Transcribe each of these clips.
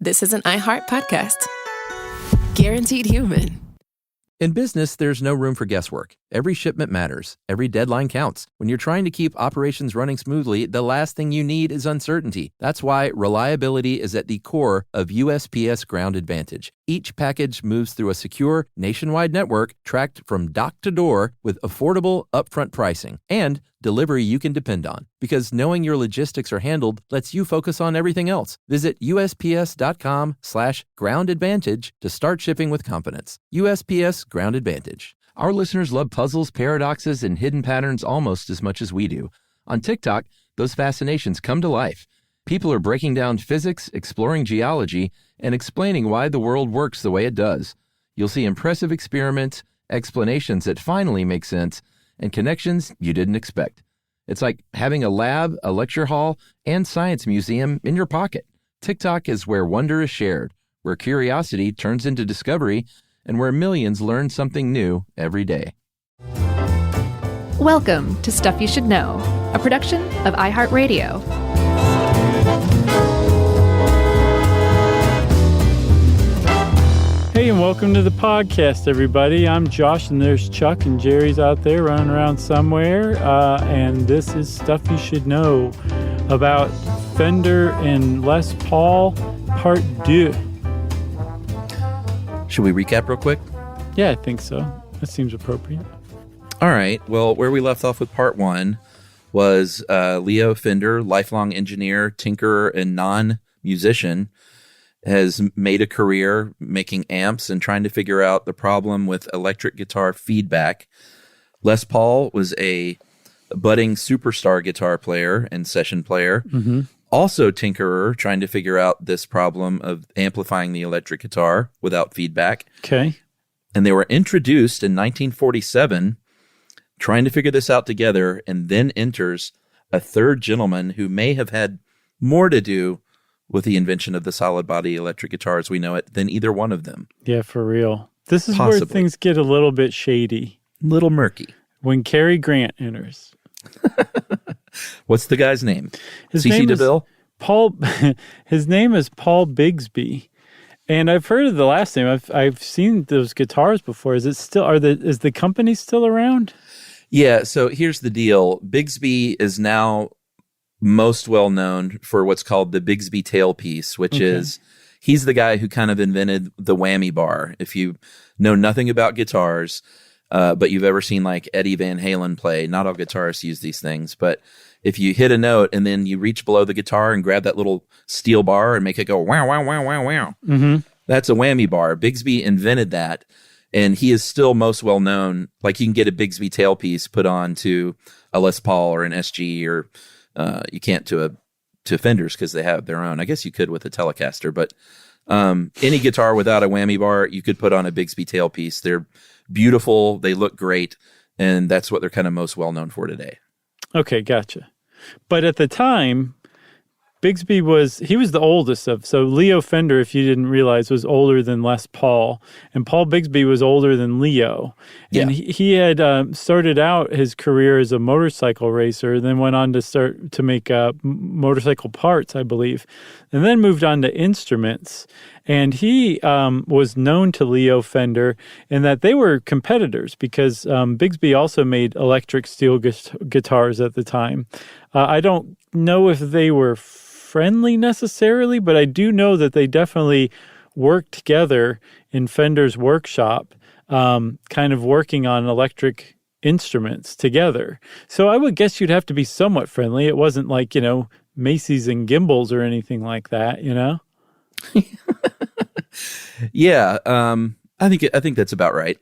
This is an iHeart podcast. Guaranteed human. In business, there's no room for guesswork. Every shipment matters. Every deadline counts. When you're trying to keep operations running smoothly, the last thing you need is uncertainty. That's why reliability is at the core of USPS Ground Advantage. Each package moves through a secure, nationwide network tracked from dock to door with affordable, upfront pricing and delivery you can depend on. Because knowing your logistics are handled lets you focus on everything else. Visit USPS.com/Ground Advantage to start shipping with confidence. USPS Ground Advantage. Our listeners love puzzles, paradoxes, and hidden patterns almost as much as we do. On TikTok, those fascinations come to life. People are breaking down physics, exploring geology, and explaining why the world works the way it does. You'll see impressive experiments, explanations that finally make sense, and connections you didn't expect. It's like having a lab, a lecture hall, and science museum in your pocket. TikTok is where wonder is shared, where curiosity turns into discovery, and where millions learn something new every day. Welcome to Stuff You Should Know, a production of iHeartRadio. Hey, and welcome to the podcast, everybody. I'm Josh, and there's Chuck, and Jerry's out there running around somewhere. And this is Stuff You Should Know about Fender and Les Paul, Part 2. Should we recap real quick? Yeah, I think so. That seems appropriate. All right. Well, where we left off with part 1 was Leo Fender, lifelong engineer, tinkerer, and non-musician, has made a career making amps and trying to figure out the problem with electric guitar feedback. Les Paul was a budding superstar guitar player and session player, also tinkerer, trying to figure out this problem of amplifying the electric guitar without feedback. Okay. And they were introduced in 1947, trying to figure this out together, and then enters a third gentleman who may have had more to do with the invention of the solid body electric guitar as we know it than either one of them. Yeah, for real. This is Possibly. where things get a little bit shady. Little murky. When Cary Grant enters. What's the guy's name? His C.C. name is DeVille? Paul. His name is Paul Bigsby. And I've heard of the last name. I've seen those guitars before. Is the company still around? Yeah, so here's the deal. Bigsby is now most well known for what's called the Bigsby tailpiece, which is, he's the guy who kind of invented the whammy bar. If you know nothing about guitars, but you've ever seen like Eddie Van Halen play, not all guitarists use these things, but if you hit a note and then you reach below the guitar and grab that little steel bar and make it go wow, wow, wow, wow, wow, that's a whammy bar. Bigsby invented that, and he is still most well known. Like you can get a Bigsby tailpiece put on to a Les Paul or an SG, or you can't to Fenders because they have their own. I guess you could with a Telecaster, but any guitar without a whammy bar, you could put on a Bigsby tailpiece. They're beautiful. They look great. And that's what they're kind of most well known for today. Okay, gotcha. But at the time, Bigsby was the oldest of, so Leo Fender, if you didn't realize, was older than Les Paul, and Paul Bigsby was older than Leo. And he had started out his career as a motorcycle racer, then went on to start to make motorcycle parts, I believe, and then moved on to instruments. And he was known to Leo Fender in that they were competitors because Bigsby also made electric steel guitars at the time. I don't know if they were friendly necessarily, but I do know that they definitely worked together in Fender's workshop, kind of working on electric instruments together. So I would guess you'd have to be somewhat friendly. It wasn't like, Macy's and Gimbals or anything like that, Yeah, I think that's about right.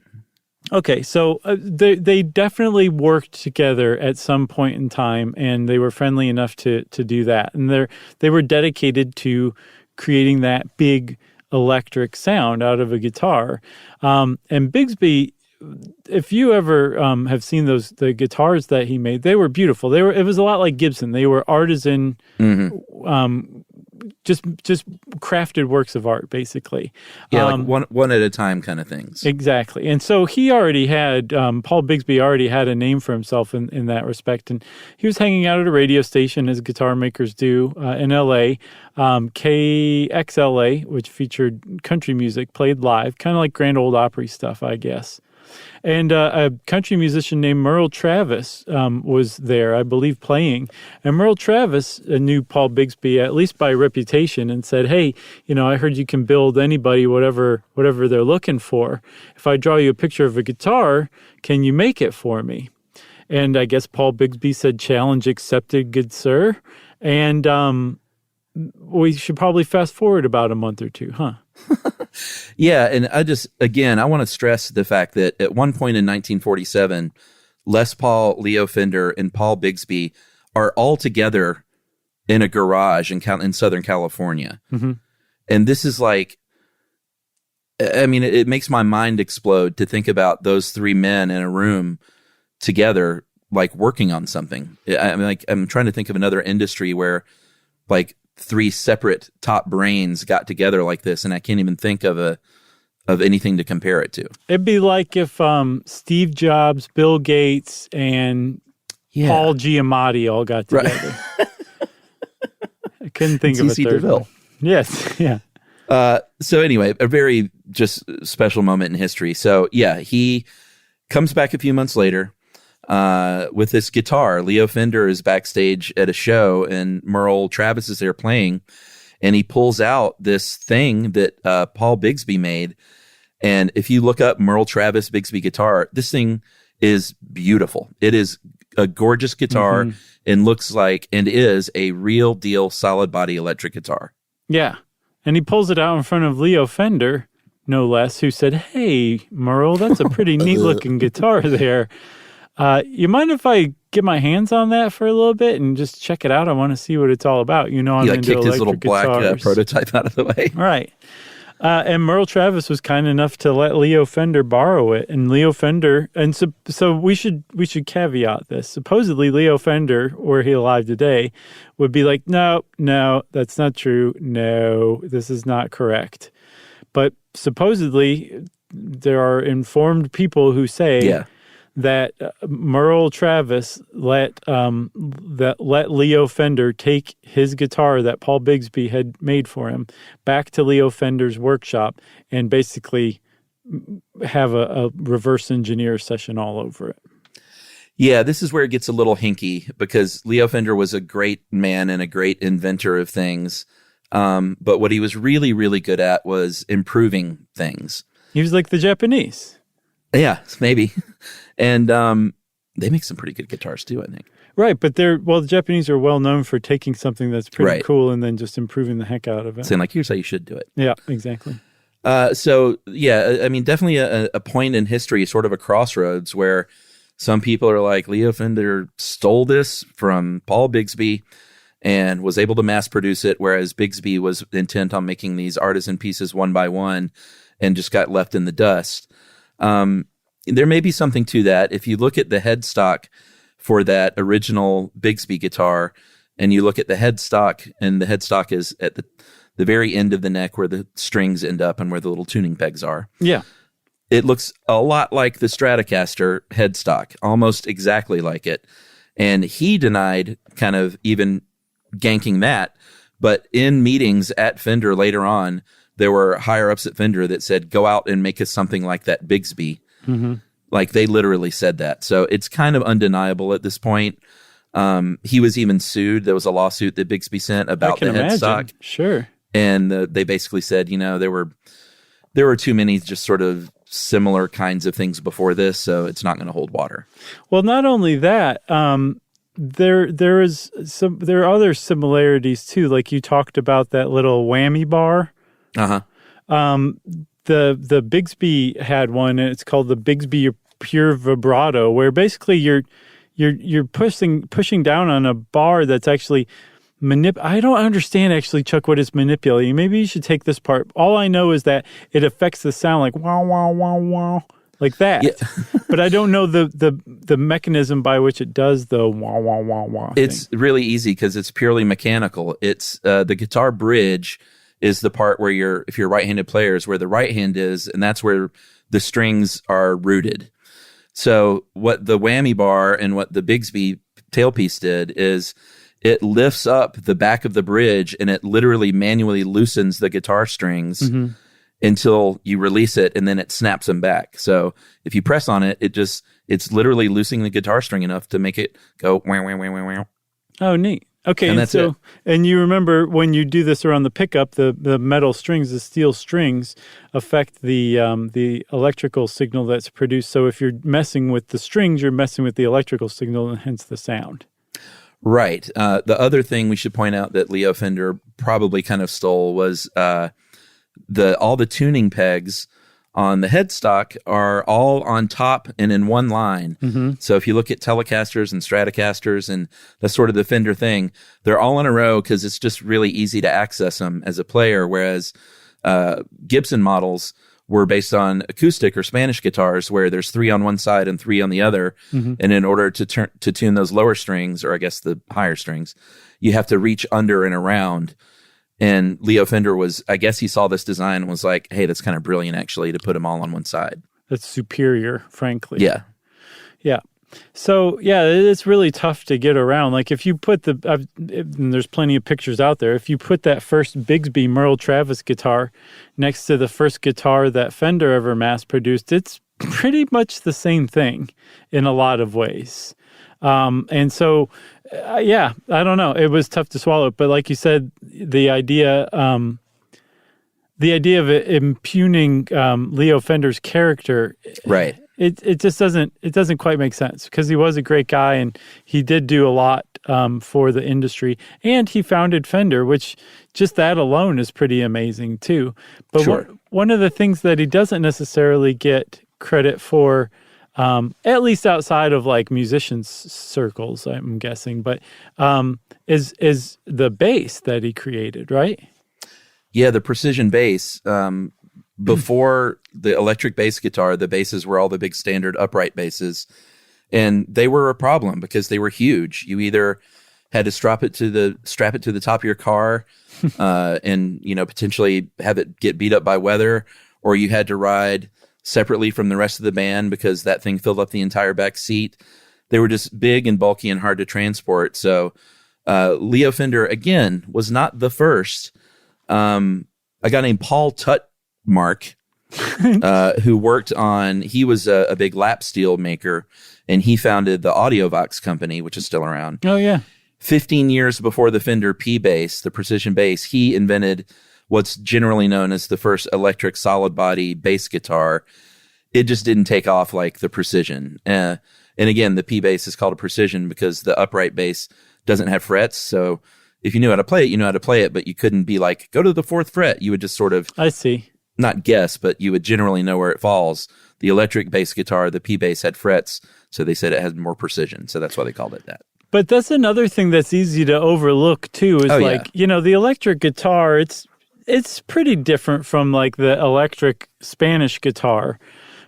Okay, so they definitely worked together at some point in time, and they were friendly enough to do that. And they were dedicated to creating that big electric sound out of a guitar. And Bigsby, if you ever have seen the guitars that he made, they were beautiful. It was a lot like Gibson. They were artisan just crafted works of art, basically. Yeah, like one at a time kind of things. Exactly. And so he already had, Paul Bigsby already had a name for himself in that respect. And he was hanging out at a radio station, as guitar makers do, in L.A., KXLA, which featured country music played live, kind of like Grand Ole Opry stuff, I guess. And a country musician named Merle Travis was there, I believe, playing. And Merle Travis knew Paul Bigsby, at least by reputation, and said, hey, I heard you can build anybody whatever they're looking for. If I draw you a picture of a guitar, can you make it for me? And I guess Paul Bigsby said, challenge accepted, good sir. And we should probably fast forward about a month or two, huh? Yeah, and I want to stress the fact that at one point in 1947, Les Paul, Leo Fender, and Paul Bigsby are all together in a garage in Southern California. Mm-hmm. And this is like, it makes my mind explode to think about those three men in a room together, like working on something. I'm trying to think of another industry where like three separate top brains got together like this, and I can't even think of anything to compare it to. It'd be like if Steve Jobs, Bill Gates, and Paul Giamatti all got together. Right. I couldn't think of a third one. Yes, yeah. So anyway, a very just special moment in history. So yeah, he comes back a few months later with this guitar. Leo Fender is backstage at a show, and Merle Travis is there playing, and he pulls out this thing that Paul Bigsby made. And if you look up Merle Travis Bigsby guitar, this thing is beautiful. It is a gorgeous guitar and looks like and is a real deal solid body electric guitar. Yeah. And he pulls it out in front of Leo Fender, no less, who said, hey, Merle, that's a pretty neat looking guitar there. You mind if I get my hands on that for a little bit and just check it out? I want to see what it's all about. I'm into kicked his little black guitars. Prototype out of the way. Right. And Merle Travis was kind enough to let Leo Fender borrow it. And Leo Fender, and so we should caveat this. Supposedly Leo Fender, were he alive today, would be like, no, that's not true. No, this is not correct. But supposedly there are informed people who say that Merle Travis let Leo Fender take his guitar that Paul Bigsby had made for him back to Leo Fender's workshop and basically have a reverse engineer session all over it. Yeah, this is where it gets a little hinky because Leo Fender was a great man and a great inventor of things. But what he was really, really good at was improving things. He was like the Japanese. Yeah, maybe. And they make some pretty good guitars too, I think. Right, but the Japanese are well known for taking something that's pretty cool and then just improving the heck out of it. Saying like, here's how you should do it. Yeah, exactly. So yeah, definitely a point in history, sort of a crossroads where some people are like, Leo Fender stole this from Paul Bigsby and was able to mass produce it, whereas Bigsby was intent on making these artisan pieces one by one and just got left in the dust. There may be something to that. If you look at the headstock for that original Bigsby guitar and you look at the headstock, and the headstock is at the very end of the neck where the strings end up and where the little tuning pegs are. Yeah. It looks a lot like the Stratocaster headstock, almost exactly like it. And he denied kind of even ganking that. But in meetings at Fender later on, there were higher ups at Fender that said, go out and make us something like that Bigsby. Mm-hmm. Like they literally said that. So it's kind of undeniable at this point. He was even sued. There was a lawsuit that Bigsby sent about the headstock. Sure. And they basically said, there were too many just sort of similar kinds of things before this, so it's not going to hold water. Well, not only that, there are other similarities too. Like you talked about that little whammy bar. Uh-huh. The Bigsby had one, and it's called the Bigsby Pure Vibrato, where basically you're pushing down on a bar that's actually I don't understand actually, Chuck, what it's manipulating. Maybe you should take this part. All I know is that it affects the sound like wow, wow, wow, wow. like that. Yeah. But I don't know the mechanism by which it does the wah wah wah wah. It's really easy because it's purely mechanical. It's the guitar bridge is the part where if you're a right-handed player is where the right hand is, and that's where the strings are rooted. So what the whammy bar and what the Bigsby tailpiece did is it lifts up the back of the bridge and it literally manually loosens the guitar strings until you release it, and then it snaps them back. So if you press on it, it's literally loosening the guitar string enough to make it go wah, wah, wah, wah, wah. Oh, neat. Okay, and that's it. And you remember when you do this around the pickup, the metal strings, the steel strings affect the electrical signal that's produced. So if you're messing with the strings, you're messing with the electrical signal, and hence the sound. Right. The other thing we should point out that Leo Fender probably kind of stole was all the tuning pegs on the headstock are all on top and in one line. So if you look at Telecasters and Stratocasters, and that's sort of the Fender thing, they're all in a row because it's just really easy to access them as a player, whereas Gibson models were based on acoustic or Spanish guitars where there's 3 on one side and 3 on the other. And in order to tune those lower strings, or I guess the higher strings, you have to reach under and around. And Leo Fender I guess he saw this design and was like, hey, that's kind of brilliant actually to put them all on one side. That's superior, frankly. Yeah. Yeah. So, yeah, it's really tough to get around. Like if you put and there's plenty of pictures out there, if you put that first Bigsby Merle Travis guitar next to the first guitar that Fender ever mass produced, it's pretty much the same thing in a lot of ways. And so, yeah, I don't know. It was tough to swallow. But like you said, the idea of it impugning Leo Fender's character, Right. It just doesn't quite make sense, because he was a great guy and he did do a lot for the industry, and he founded Fender, which just that alone is pretty amazing too. But Sure. one of the things that he doesn't necessarily get credit for, at least outside of like musicians circles, I'm guessing, but is the bass that he created, right? Yeah, the precision bass. Before the electric bass guitar, the basses were all the big standard upright basses, and they were a problem because they were huge. You either had to strap it to the top of your car, and potentially have it get beat up by weather, or you had to ride separately from the rest of the band because that thing filled up the entire back seat. They were just big and bulky and hard to transport. So Leo Fender, again, was not the first. A guy named Paul Tutmark, who worked he was a big lap steel maker, and he founded the Audiovox company, which is still around. Oh, yeah. 15 years before the Fender P bass, the precision bass, he invented what's generally known as the first electric solid body bass guitar. It just didn't take off like the precision. And again, the P bass is called a precision because the upright bass doesn't have frets. So if you knew how to play it, you know how to play it, but you couldn't be like, go to the 4th fret. You would just sort of, I see, not guess, but you would generally know where it falls. The electric bass guitar, the P bass, had frets. So they said it had more precision. So that's why they called it that. But that's another thing that's easy to overlook too, is the electric guitar, it's pretty different from like the electric Spanish guitar,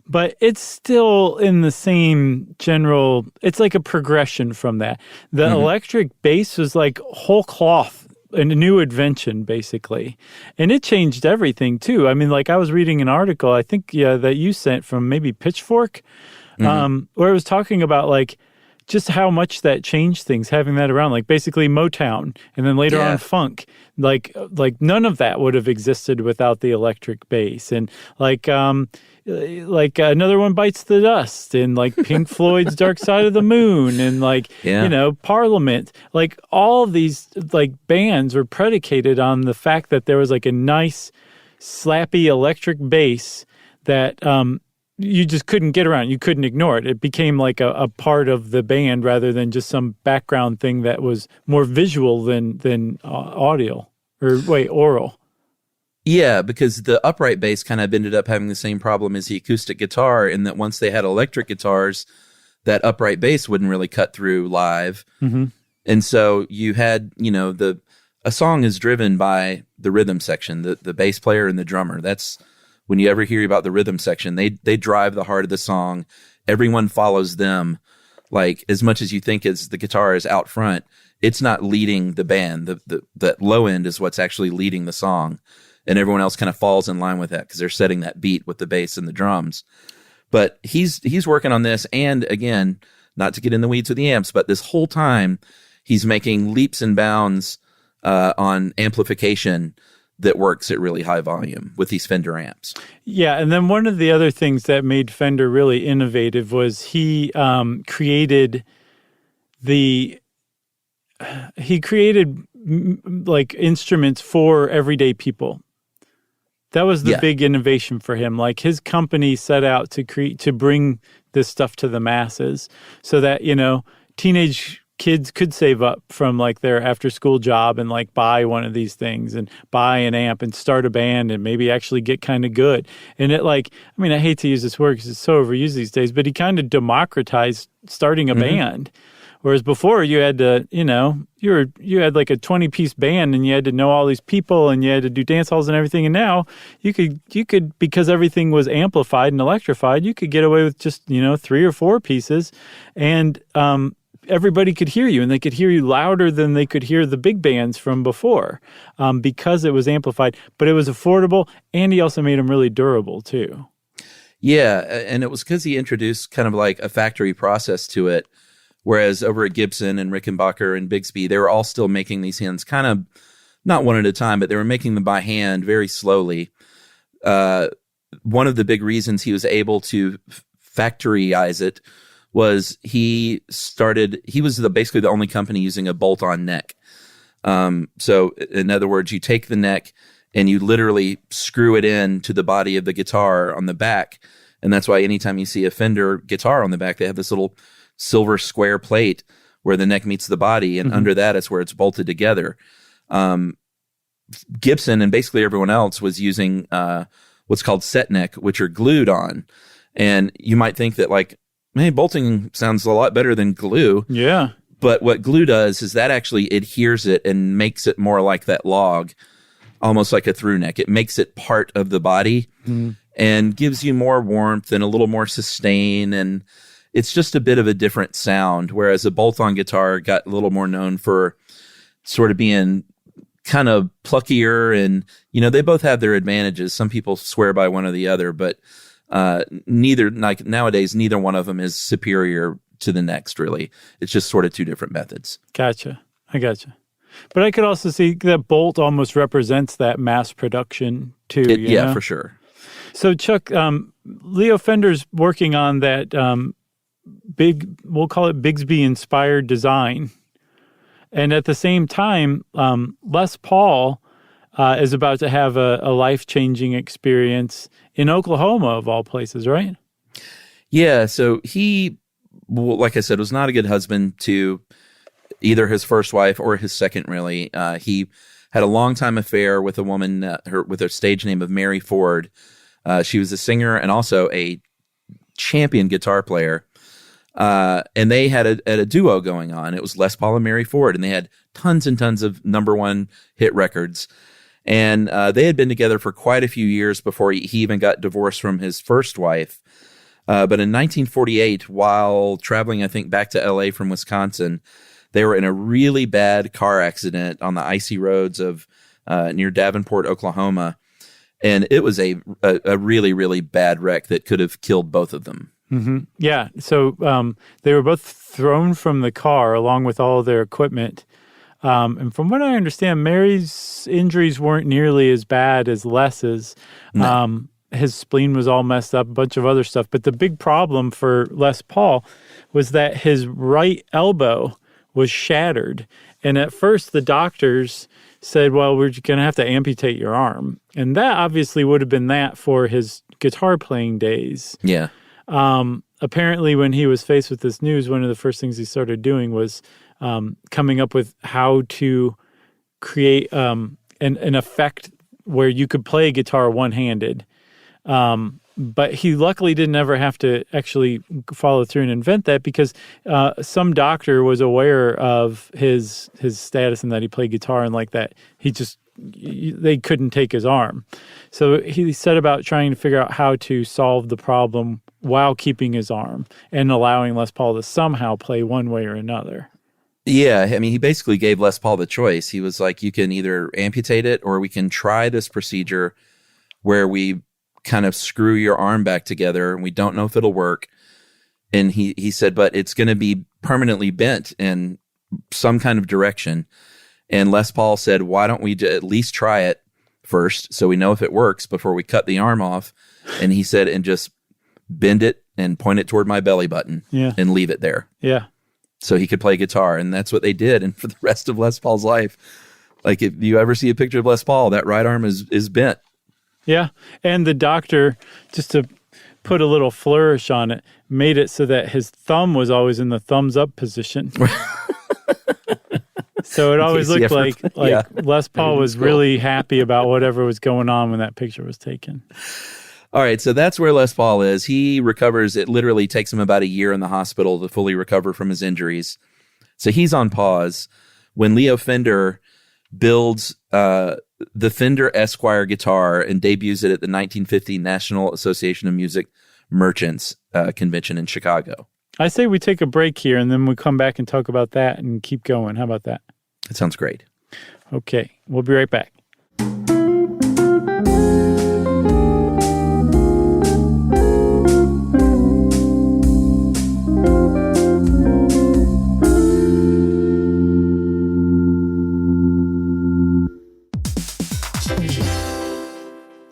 but it's still in the same general, it's like a progression from that. The electric bass was like whole cloth, a new invention basically. And it changed everything too. I mean, like I was reading an article, I think that you sent from maybe Pitchfork, where it was talking about like just how much that changed things, having that around, like basically Motown and then later on funk, like none of that would have existed without the electric bass. And like Another One Bites the Dust, and like Pink Floyd's Dark Side of the Moon, and like, Parliament, like all of these like bands were predicated on the fact that there was like a nice slappy electric bass that, you just couldn't get around. You couldn't ignore it. It became like a part of the band rather than just some background thing that was more visual than audio oral. Yeah, because the upright bass kind of ended up having the same problem as the acoustic guitar, in that once they had electric guitars, that upright bass wouldn't really cut through live. And so you had, a song is driven by the rhythm section, the bass player and the drummer. That's when you ever hear about the rhythm section, they drive the heart of the song. Everyone follows them. Like, as much as you think as the guitar is out front, it's not leading the band. The low end is what's actually leading the song. And everyone else kind of falls in line with that because they're setting that beat with the bass and the drums. But he's working on this. And again, not to get in the weeds with the amps, but this whole time he's making leaps and bounds on amplification that works at really high volume with these Fender amps. Yeah, and then one of the other things that made Fender really innovative was he created like instruments for everyday people. That was the big innovation for him. Like, his company set out to bring this stuff to the masses so that, teenage kids could save up from like their after school job and like buy one of these things and buy an amp and start a band and maybe actually get kind of good. And it I hate to use this word because it's so overused these days, but he kind of democratized starting a band. Whereas before you had to, you had like a 20-piece band and you had to know all these people and you had to do dance halls and everything. And now you could, because everything was amplified and electrified, you could get away with just, 3 or 4 pieces and, everybody could hear you, and they could hear you louder than they could hear the big bands from before, because it was amplified. But it was affordable, and he also made them really durable too. Yeah, and it was because he introduced kind of like a factory process to it, whereas over at Gibson and Rickenbacker and Bigsby, they were all still making these hands kind of not one at a time, but they were making them by hand very slowly. One of the big reasons he was able to factoryize it was he was basically the only company using a bolt-on neck. So in other words, you take the neck and you literally screw it in to the body of the guitar on the back. And that's why anytime you see a Fender guitar on the back, they have this little silver square plate where the neck meets the body. And under that is where it's bolted together. Gibson and basically everyone else was using what's called set neck, which are glued on. And you might think that hey, bolting sounds a lot better than glue. Yeah. But what glue does is that actually adheres it and makes it more like that log, almost like a through neck. It makes it part of the body and gives you more warmth and a little more sustain. And it's just a bit of a different sound. Whereas a bolt-on guitar got a little more known for sort of being kind of pluckier. And, they both have their advantages. Some people swear by one or the other, but nowadays, neither one of them is superior to the next, really. It's just sort of two different methods. Gotcha. I gotcha. But I could also see that Bolt almost represents that mass production too. Yeah, for sure. So Chuck, Leo Fender's working on that we'll call it Bigsby inspired design. And at the same time, Les Paul is about to have a life-changing experience in Oklahoma, of all places, right? Yeah, so he, like I said, was not a good husband to either his first wife or his second, really. He had a long-time affair with a woman with a stage name of Mary Ford. She was a singer and also a champion guitar player. And they had a duo going on. It was Les Paul and Mary Ford, and they had tons and tons of #1 hit records. And they had been together for quite a few years before he even got divorced from his first wife. But in 1948, while traveling, I think, back to L.A. from Wisconsin, they were in a really bad car accident on the icy roads of near Davenport, Oklahoma. And it was a really, really bad wreck that could have killed both of them. Mm-hmm. Yeah. So they were both thrown from the car along with all of their equipment. And from what I understand, Mary's injuries weren't nearly as bad as Les's. No. His spleen was all messed up, a bunch of other stuff. But the big problem for Les Paul was that his right elbow was shattered. And at first, the doctors said, well, we're going to have to amputate your arm. And that obviously would have been that for his guitar playing days. Yeah. Apparently, when he was faced with this news, one of the first things he started doing was coming up with how to create an effect where you could play guitar one-handed. But he luckily didn't ever have to actually follow through and invent that because some doctor was aware of his status and that he played guitar and like that. He just they couldn't take his arm. So he set about trying to figure out how to solve the problem while keeping his arm and allowing Les Paul to somehow play one way or another. Yeah, I mean, he basically gave Les Paul the choice. He was like, you can either amputate it or we can try this procedure where we kind of screw your arm back together and we don't know if it'll work. And he said, but it's going to be permanently bent in some kind of direction. And Les Paul said, why don't we at least try it first so we know if it works before we cut the arm off? And he said, and just bend it and point it toward my belly button and leave it there. Yeah. So he could play guitar. And that's what they did. And for the rest of Les Paul's life, like if you ever see a picture of Les Paul, that right arm is bent. Yeah. And the doctor, just to put a little flourish on it, made it so that his thumb was always in the thumbs up position. So it always looked like Les Paul was really happy about whatever was going on when that picture was taken. All right, so that's where Les Paul is. He recovers. It literally takes him about a year in the hospital to fully recover from his injuries. So he's on pause when Leo Fender builds the Fender Esquire guitar and debuts it at the 1950 National Association of Music Merchants convention in Chicago. I say we take a break here and then we come back and talk about that and keep going. How about that? That sounds great. Okay, we'll be right back.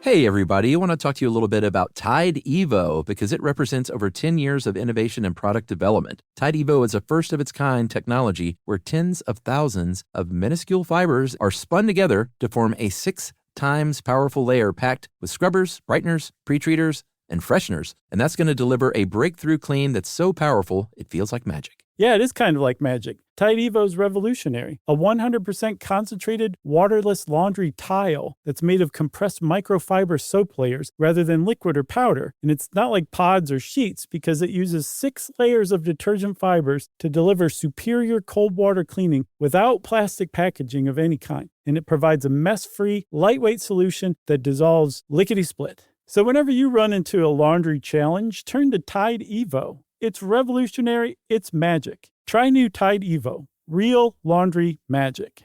Hey, everybody. I want to talk to you a little bit about Tide Evo because it represents over 10 years of innovation and product development. Tide Evo is a first-of-its-kind technology where tens of thousands of minuscule fibers are spun together to form a 6 times powerful layer packed with scrubbers, brighteners, pre-treaters, and fresheners. And that's going to deliver a breakthrough clean that's so powerful, it feels like magic. Yeah, it is kind of like magic. Tide Evo is revolutionary. A 100% concentrated, waterless laundry tile that's made of compressed microfiber soap layers rather than liquid or powder. And it's not like pods or sheets because it uses 6 layers of detergent fibers to deliver superior cold water cleaning without plastic packaging of any kind. And it provides a mess-free, lightweight solution that dissolves lickety-split. So whenever you run into a laundry challenge, turn to Tide Evo. It's revolutionary. It's magic. Try new Tide Evo. Real laundry magic.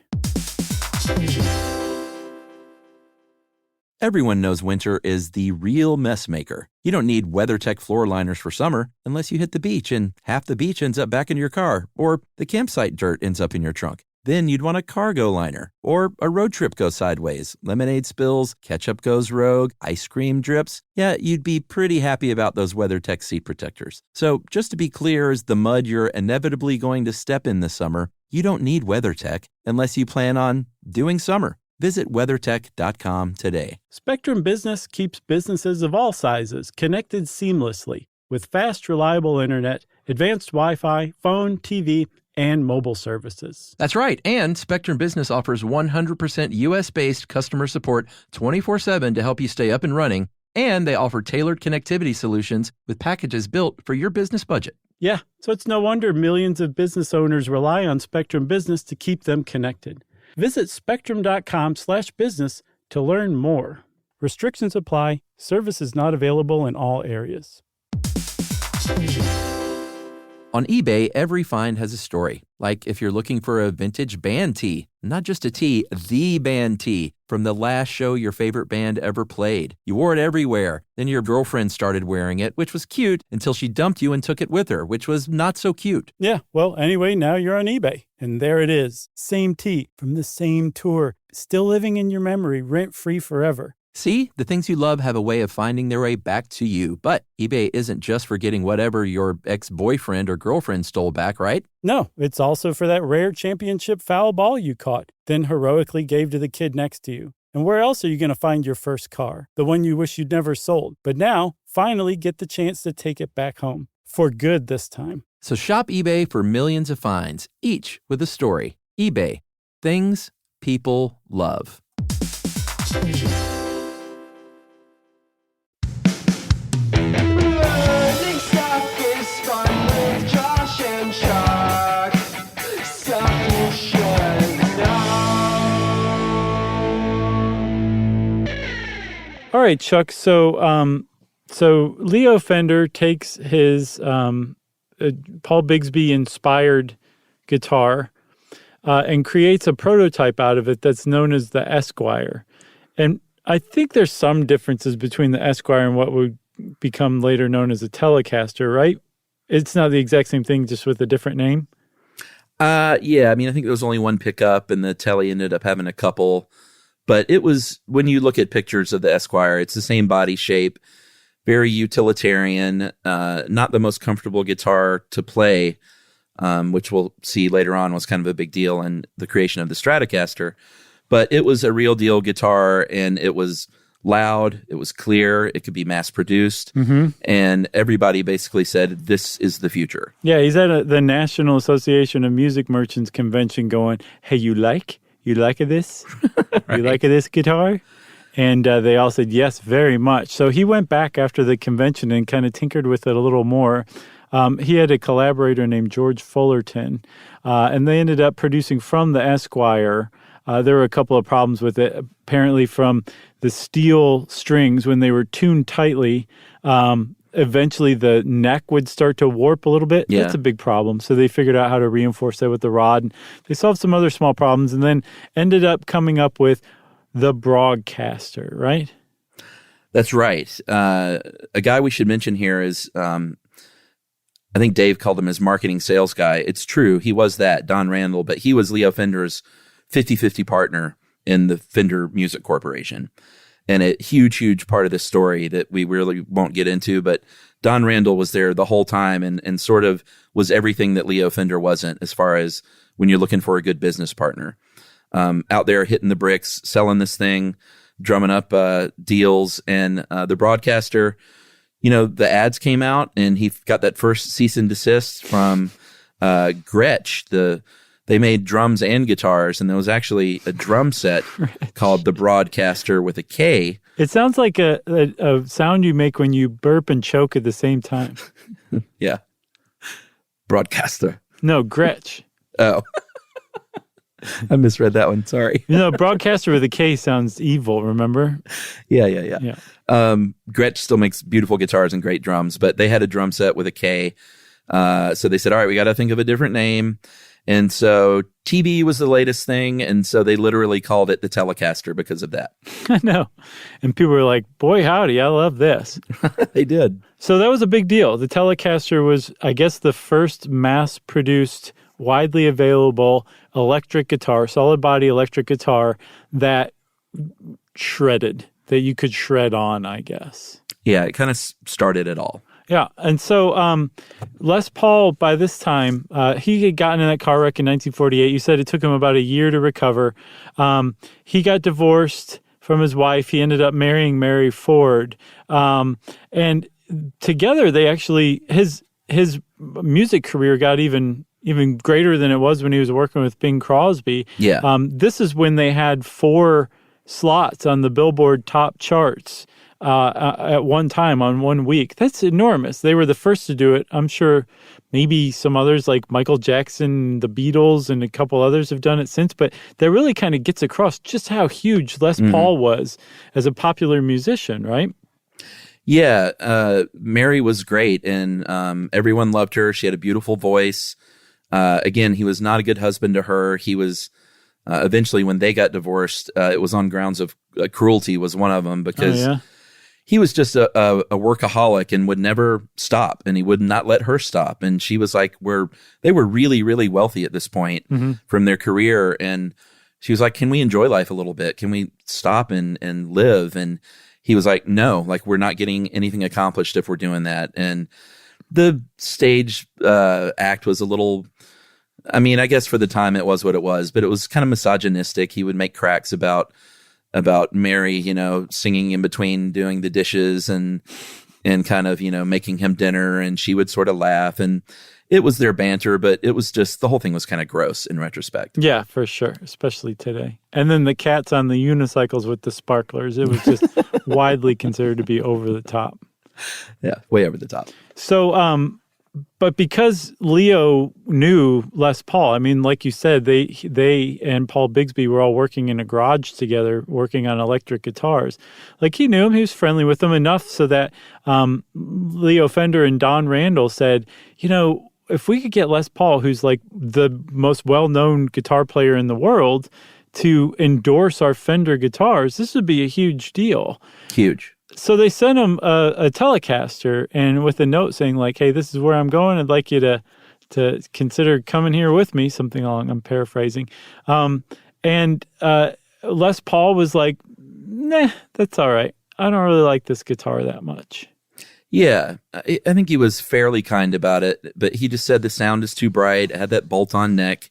Everyone knows winter is the real mess maker. You don't need WeatherTech floor liners for summer unless you hit the beach and half the beach ends up back in your car, or the campsite dirt ends up in your trunk. Then you'd want a cargo liner, or a road trip goes sideways, lemonade spills, ketchup goes rogue, ice cream drips. Yeah, you'd be pretty happy about those WeatherTech seat protectors. So just to be clear, as the mud you're inevitably going to step in this summer, you don't need WeatherTech unless you plan on doing summer. Visit WeatherTech.com today. Spectrum Business keeps businesses of all sizes connected seamlessly with fast, reliable internet, advanced Wi-Fi, phone, TV, and mobile services. That's right. And Spectrum Business offers 100% U.S.-based customer support 24/7 to help you stay up and running. And they offer tailored connectivity solutions with packages built for your business budget. Yeah, so it's no wonder millions of business owners rely on Spectrum Business to keep them connected. Visit spectrum.com/business to learn more. Restrictions apply. Services not available in all areas. On eBay, every find has a story. Like if you're looking for a vintage band tee, not just a tee, the band tee from the last show your favorite band ever played. You wore it everywhere. Then your girlfriend started wearing it, which was cute, until she dumped you and took it with her, which was not so cute. Yeah, well, anyway, now you're on eBay. And there it is. Same tee from the same tour. Still living in your memory, rent-free forever. See, the things you love have a way of finding their way back to you. But eBay isn't just for getting whatever your ex-boyfriend or girlfriend stole back, right? No, it's also for that rare championship foul ball you caught, then heroically gave to the kid next to you. And where else are you going to find your first car? The one you wish you'd never sold. But now, finally get the chance to take it back home. For good this time. So shop eBay for millions of finds, each with a story. eBay. Things people love. All right, Chuck. So Leo Fender takes his Paul Bigsby inspired guitar and creates a prototype out of it that's known as the Esquire. And I think there's some differences between the Esquire and what would become later known as a Telecaster, right? It's not the exact same thing, just with a different name. Yeah, I mean, I think there was only one pickup, and the Tele ended up having a couple. But it was, when you look at pictures of the Esquire, it's the same body shape, very utilitarian, not the most comfortable guitar to play, which we'll see later on was kind of a big deal in the creation of the Stratocaster. But it was a real deal guitar, and it was loud, it was clear, it could be mass produced, and everybody basically said, this is the future. Yeah, he's at the National Association of Music Merchants convention going, hey, you like this? Right. You like this guitar? And they all said, yes, very much. So he went back after the convention and kind of tinkered with it a little more. He had a collaborator named George Fullerton, and they ended up producing from the Esquire. There were a couple of problems with it. Apparently from the steel strings, when they were tuned tightly, eventually the neck would start to warp a little bit. Yeah. That's a big problem. So they figured out how to reinforce that with the rod. And they solved some other small problems and then ended up coming up with the Broadcaster, right? That's right. A guy we should mention here is, I think Dave called him his marketing sales guy. It's true. He was that, Don Randall, but he was Leo Fender's 50-50 partner in the Fender Music Corporation. And a huge part of this story that we really won't get into, but Don Randall was there the whole time and sort of was everything that Leo Fender wasn't, as far as when you're looking for a good business partner. Out there hitting the bricks, selling this thing, drumming up deals, and the Broadcaster, the ads came out, and he got that first cease and desist from Gretsch. They made drums and guitars, and there was actually a drum set called the Broadcaster with a K. It sounds like a sound you make when you burp and choke at the same time. Yeah. Broadcaster. No, Gretsch. Oh. I misread that one. Sorry. Broadcaster with a K sounds evil, remember? Yeah. Gretsch still makes beautiful guitars and great drums, but they had a drum set with a K. So they said, all right, we got to think of a different name. And so TB was the latest thing, and so they literally called it the Telecaster because of that. I know. And people were like, boy, howdy, I love this. They did. So that was a big deal. The Telecaster was, I guess, the first mass-produced, widely available electric guitar, solid-body electric guitar that shredded, that you could shred on, I guess. Yeah, it kind of started it all. Yeah, and so Les Paul, by this time, he had gotten in that car wreck in 1948. You said it took him about a year to recover. He got divorced from his wife. He ended up marrying Mary Ford. And together, they actually, his music career got even greater than it was when he was working with Bing Crosby. Yeah. This is when they had 4 slots on the Billboard top charts. At one time on 1 week. That's enormous. They were the first to do it. I'm sure maybe some others like Michael Jackson, the Beatles, and a couple others have done it since, but that really kind of gets across just how huge Les Paul was as a popular musician, right? Yeah, Mary was great, and everyone loved her. She had a beautiful voice. Again, he was not a good husband to her. He was eventually, when they got divorced, it was on grounds of cruelty was one of them, because he was just a workaholic and would never stop, and he would not let her stop. And she was like, they were really, really wealthy at this point from their career. And she was like, can we enjoy life a little bit? Can we stop and live? And he was like, no, like we're not getting anything accomplished if we're doing that. And the stage act was a little, I mean, I guess for the time it was what it was, but it was kind of misogynistic. He would make cracks about Mary, singing in between doing the dishes and kind of, making him dinner, and she would sort of laugh, and it was their banter, but it was just, the whole thing was kind of gross in retrospect. Yeah, for sure, especially today. And then the cats on the unicycles with the sparklers, it was just widely considered to be over the top. Yeah, way over the top. So But because Leo knew Les Paul, I mean, like you said, they and Paul Bigsby were all working in a garage together, working on electric guitars. Like, he knew him, he was friendly with them enough so that Leo Fender and Don Randall said, if we could get Les Paul, who's like the most well-known guitar player in the world, to endorse our Fender guitars, this would be a huge deal. Huge. So they sent him a Telecaster, and with a note saying like, "Hey, this is where I'm going. I'd like you to consider coming here with me." Something along. I'm paraphrasing. And Les Paul was like, "Nah, that's all right. I don't really like this guitar that much." Yeah, I think he was fairly kind about it, but he just said the sound is too bright. It had that bolt-on neck,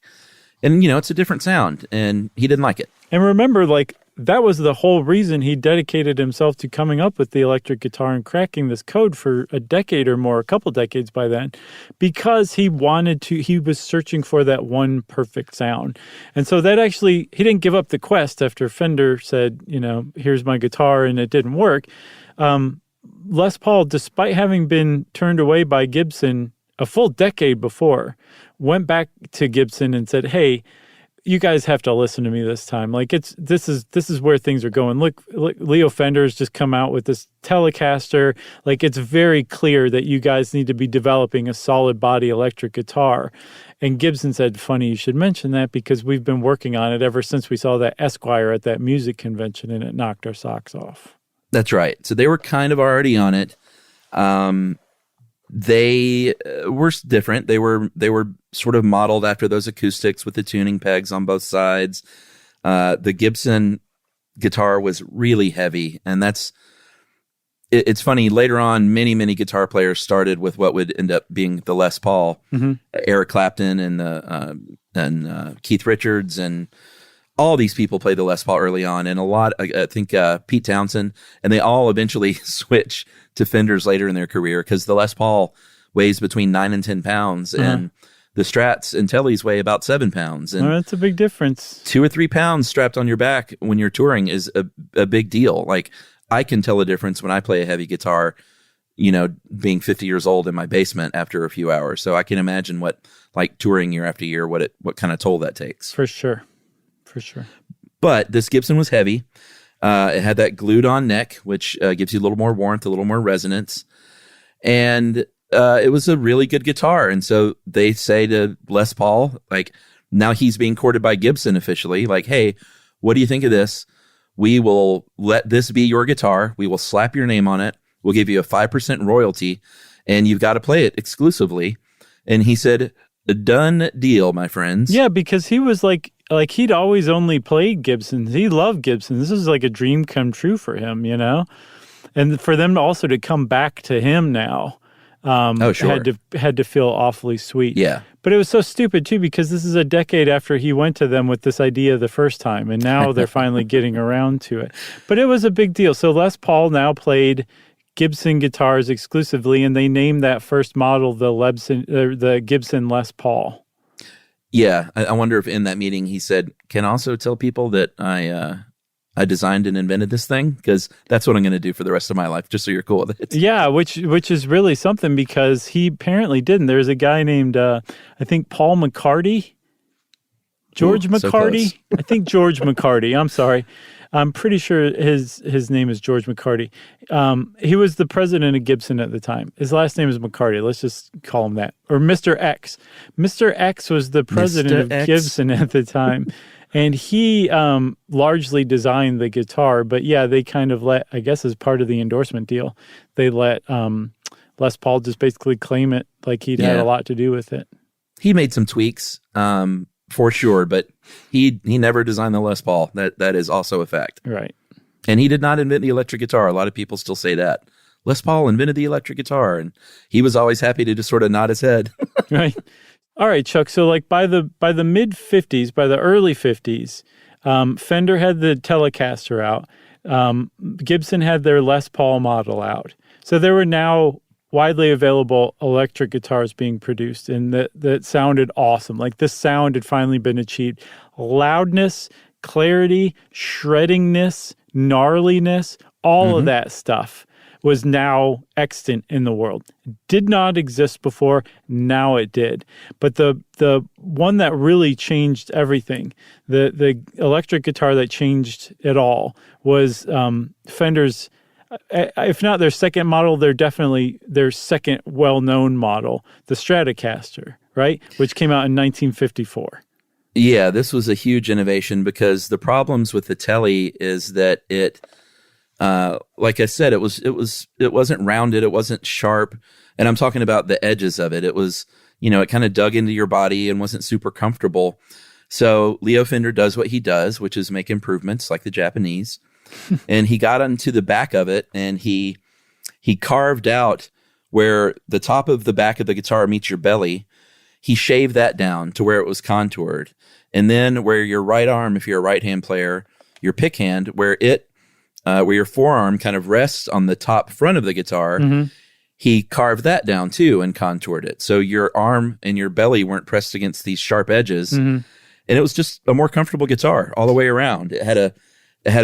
and it's a different sound, and he didn't like it. And remember, like, that was the whole reason he dedicated himself to coming up with the electric guitar and cracking this code for a decade or more, a couple decades by then, because he was searching for that one perfect sound. And so that actually, he didn't give up the quest after Fender said, here's my guitar, and it didn't work. Les Paul, despite having been turned away by Gibson a full decade before, went back to Gibson and said, "Hey, you guys have to listen to me this time. Like, this is where things are going. Look, Leo Fender has just come out with this Telecaster. Like, it's very clear that you guys need to be developing a solid body electric guitar." And Gibson said, "Funny you should mention that, because we've been working on it ever since we saw that Esquire at that music convention, and it knocked our socks off." That's right. So they were kind of already on it. They were different. They were sort of modeled after those acoustics with the tuning pegs on both sides. The Gibson guitar was really heavy, and it's funny. Later on, many guitar players started with what would end up being the Les Paul. Mm-hmm. Eric Clapton and Keith Richards and all these people played the Les Paul early on, and a lot, I think Pete Townsend, and they all eventually switch to Fenders later in their career, because the Les Paul weighs between 9 and 10 pounds, and the Strats and Tellys weigh about 7 pounds. And that's a big difference. 2 or 3 pounds strapped on your back when you're touring is a big deal. Like, I can tell a difference when I play a heavy guitar, being 50 years old in my basement after a few hours. So I can imagine what, like, touring year after year, what kind of toll that takes. For sure. But this Gibson was heavy. It had that glued-on neck, which gives you a little more warmth, a little more resonance. And it was a really good guitar. And so they say to Les Paul, like, now he's being courted by Gibson officially, like, "Hey, what do you think of this? We will let this be your guitar. We will slap your name on it. We'll give you a 5% royalty, and you've got to play it exclusively." And he said, "A done deal, my friends." Yeah, because he was like he'd always only played Gibson. He loved Gibson. This is like a dream come true for him, And for them also to come back to him now, sure. had to feel awfully sweet. Yeah. But it was so stupid too, because this is a decade after he went to them with this idea the first time, and now they're finally getting around to it. But it was a big deal. So Les Paul now played Gibson guitars exclusively, and they named that first model the Gibson Les Paul. Yeah, I wonder if in that meeting he said, "Can also tell people that I designed and invented this thing, because that's what I'm going to do for the rest of my life, just so you're cool with it." Yeah, which is really something, because he apparently didn't. There's a guy named, I think, Paul McCarty. George McCarty? So I think George McCarty. I'm sorry. I'm pretty sure his name is George McCarty. He was the president of Gibson at the time. His last name is McCarty. Let's just call him that. Or Mr. X. Mr. X was the president of Gibson at the time. And he largely designed the guitar. But yeah, they kind of let, I guess as part of the endorsement deal, they let Les Paul just basically claim it like he'd had a lot to do with it. He made some tweaks. For sure, but he never designed the Les Paul. That is also a fact. Right. And he did not invent the electric guitar. A lot of people still say that. Les Paul invented the electric guitar, and he was always happy to just sort of nod his head. Right. All right, Chuck. So like by the mid 50s, by the early 50s, Fender had the Telecaster out. Gibson had their Les Paul model out. So there were now widely available electric guitars being produced, and that sounded awesome. Like, this sound had finally been achieved. Loudness, clarity, shreddingness, gnarliness, all of that stuff. was now extant in the world. It did not exist before, now it did. But the one that really changed everything, the electric guitar that changed it all, was Fender's, if not their second model, they're definitely their second well-known model, the Stratocaster, right? Which came out in 1954. Yeah, this was a huge innovation because the problems with the Tele is that it, like I said, it wasn't rounded, it wasn't sharp, and I'm talking about the edges of it. It was, it kind of dug into your body and wasn't super comfortable. So Leo Fender does what he does, which is make improvements like the Japanese. And he got onto the back of it and he carved out where the top of the back of the guitar meets your belly. He shaved that down to where it was contoured. And then where your right arm, if you're a right-hand player, your pick hand, where your forearm kind of rests on the top front of the guitar, he carved that down too and contoured it. So your arm and your belly weren't pressed against these sharp edges. And it was just a more comfortable guitar all the way around. It had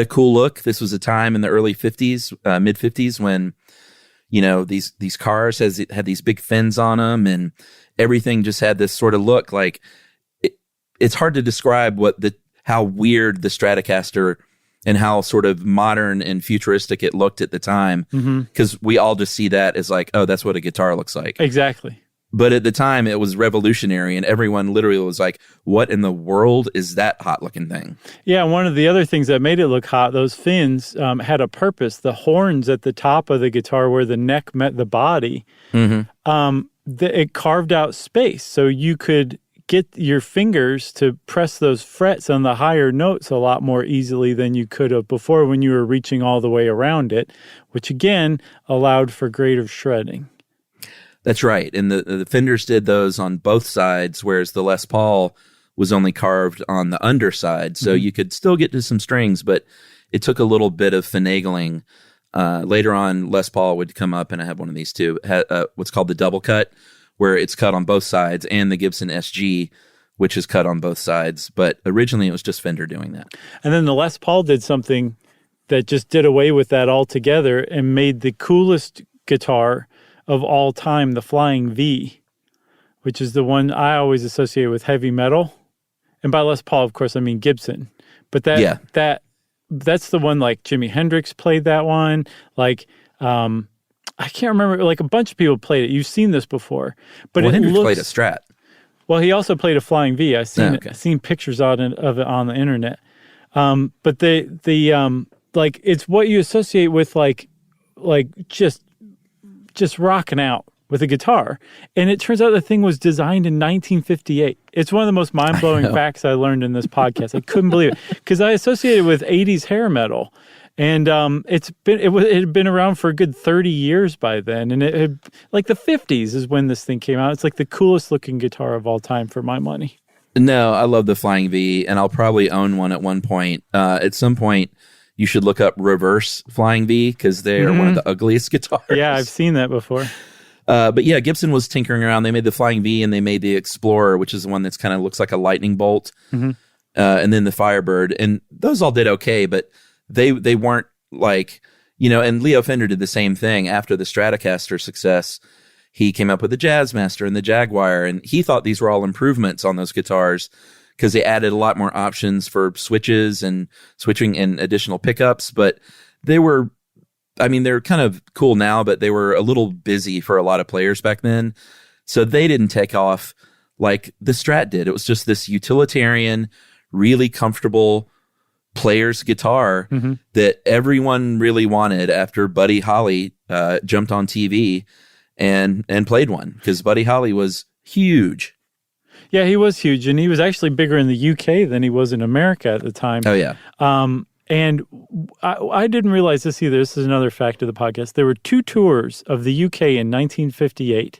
a cool look. This was a time in the early 50s, mid 50s when, these cars had these big fins on them and everything just had this sort of look like it's hard to describe how weird the Stratocaster and how sort of modern and futuristic it looked at the time. Because we all just see that as like, oh, that's what a guitar looks like. Exactly. But at the time, it was revolutionary, and everyone literally was like, what in the world is that hot-looking thing? Yeah, one of the other things that made it look hot, those fins had a purpose. The horns at the top of the guitar where the neck met the body, it carved out space. So you could get your fingers to press those frets on the higher notes a lot more easily than you could have before when you were reaching all the way around it, which, again, allowed for greater shredding. That's right. And the Fenders did those on both sides, whereas the Les Paul was only carved on the underside. So you could still get to some strings, but it took a little bit of finagling. Later on, Les Paul would come up, and I have one of these too, what's called the double cut, where it's cut on both sides, and the Gibson SG, which is cut on both sides. But originally, it was just Fender doing that. And then the Les Paul did something that just did away with that altogether and made the coolest guitar of all time, the Flying V, which is the one I always associate with heavy metal. And by Les Paul, of course, I mean Gibson. But that's the one, like Jimi Hendrix played that one. Like, I can't remember, like a bunch of people played it. You've seen this before. But Hendrix played a Strat. Well, he also played a Flying V. I've seen pictures of it on the internet. But like it's what you associate with like just rocking out with a guitar. And it turns out the thing was designed in 1958. It's one of the most mind-blowing facts I learned in this podcast. I couldn't believe it because I associated it with 80s hair metal. And it had been around for a good 30 years by then. And it had, like the 50s is when this thing came out. It's like the coolest looking guitar of all time for my money. No, I love the Flying V, and I'll probably own one at one point. At some point, you should look up reverse Flying V because they are one of the ugliest guitars. Yeah, I've seen that before. But yeah, Gibson was tinkering around. They made the Flying V and they made the Explorer, which is the one that's kind of looks like a lightning bolt. And then the Firebird. And those all did okay, but they weren't like, and Leo Fender did the same thing after the Stratocaster success. He came up with the Jazzmaster and the Jaguar, and he thought these were all improvements on those guitars because they added a lot more options for switches and switching and additional pickups. But they're kind of cool now, but they were a little busy for a lot of players back then. So they didn't take off like the Strat did. It was just this utilitarian, really comfortable player's guitar that everyone really wanted after Buddy Holly jumped on TV and played one because Buddy Holly was huge. Yeah, he was huge, and he was actually bigger in the UK than he was in America at the time. Oh, yeah. And I didn't realize this either. This is another fact of the podcast. There were 2 tours of the UK in 1958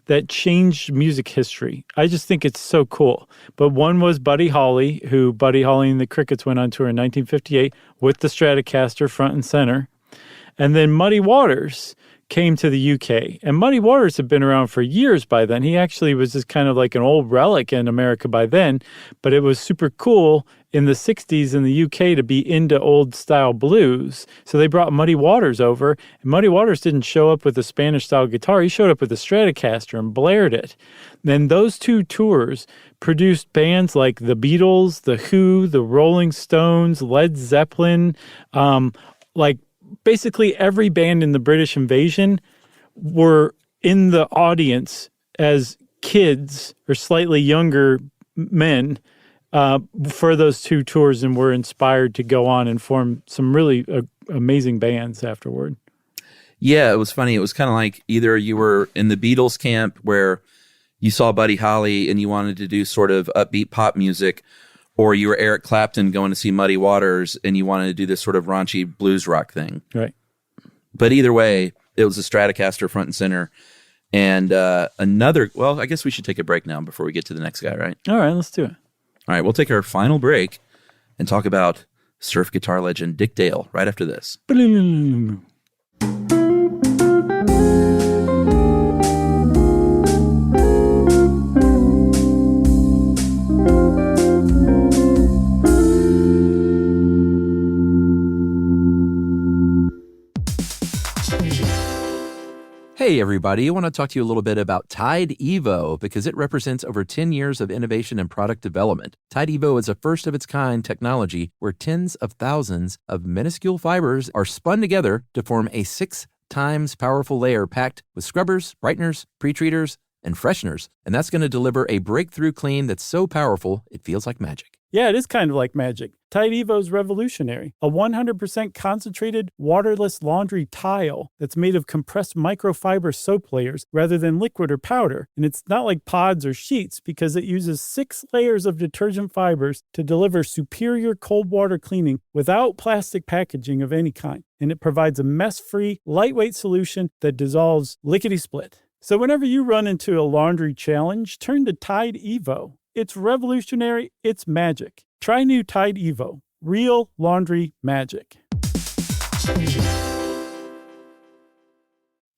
that changed music history. I just think it's so cool. But one was Buddy Holly and the Crickets went on tour in 1958 with the Stratocaster front and center. And then Muddy Waters came to the UK. And Muddy Waters had been around for years by then. He actually was just kind of like an old relic in America by then, but it was super cool in the 60s in the UK to be into old style blues. So they brought Muddy Waters over, and Muddy Waters didn't show up with a Spanish style guitar. He showed up with a Stratocaster and blared it. Then those two tours produced bands like the Beatles, the Who, the Rolling Stones, Led Zeppelin, like basically every band in the British Invasion were in the audience as kids or slightly younger men for those two tours, and were inspired to go on and form some really amazing bands afterward. Yeah, it was funny. It was kind of like either you were in the Beatles camp where you saw Buddy Holly and you wanted to do sort of upbeat pop music, or you were Eric Clapton going to see Muddy Waters and you wanted to do this sort of raunchy blues rock thing. Right. But either way, it was a Stratocaster front and center. And well, I guess we should take a break now before we get to the next guy, right? All right, let's do it. All right, we'll take our final break and talk about surf guitar legend Dick Dale right after this. Hey everybody, I want to talk to you a little bit about Tide Evo because it represents over 10 years of innovation and product development. Tide Evo is a first-of-its-kind technology where tens of thousands of minuscule fibers are spun together to form a 6 times powerful layer packed with scrubbers, brighteners, pre-treaters, and fresheners. And that's going to deliver a breakthrough clean that's so powerful it feels like magic. Yeah, it is kind of like magic. Tide Evo is revolutionary. A 100% concentrated, waterless laundry tile that's made of compressed microfiber soap layers rather than liquid or powder. And it's not like pods or sheets because it uses 6 layers of detergent fibers to deliver superior cold water cleaning without plastic packaging of any kind. And it provides a mess-free, lightweight solution that dissolves lickety-split. So whenever you run into a laundry challenge, turn to Tide Evo. It's revolutionary. It's magic. Try new Tide Evo. Real laundry magic.